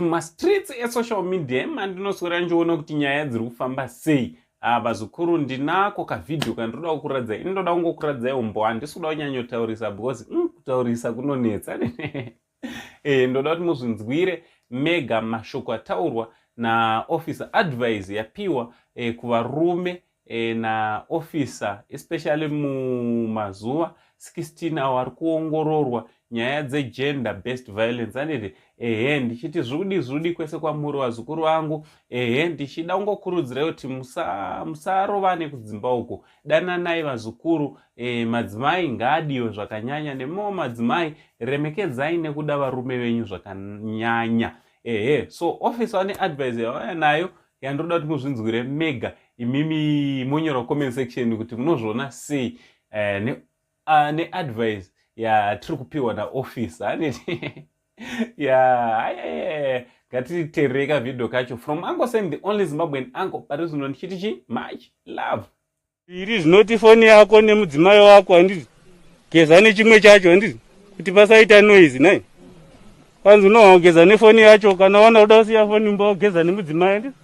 kumastreets esocial media mandinoswera ndiona kuti nyaya dziri kufamba sei. Vazukuru ndinako kavidhio kandoda kukuradzai. Indoda kungokuradzai umbo, handisi kuda kunyanya kutaurisa because kutaurisa kunonetsa. Ndoda kuti muzvinzwire mega mashoko ataurwa na officer advice yapiwa kuvarume na officer especially mumazuva 16 awo ari kuongororwa nyaya dzegender based violence. Ndichiti zvudi kwese kwamuri vazukuru vangu. Ndichida kungokurudzira kuti musarovane kudzimba uko. Dananai vazukuru, madzimai ngaadiwe zvakanyanya, nemo madzimai remekedzai nekuda varume venyu zvakanyanya. So officer wane advice yavaya nayo yandoda kuti muzvinzwire mega. Imimi monyora comment section kuti munozviona sei ne advice tiri kupiwa na officer. Ngatitereka video kacho from Uncle Sam, the only Zimbabwean uncle, but is not chitichi much love. It is not phone yako nemudzimai wako handiti geza nechimwe chacho handiti kuti pasaita noise nai. Kwanzi unogeza nefoni yacho kana wana uda kusiya foni mbo geza nemudzimai handiti.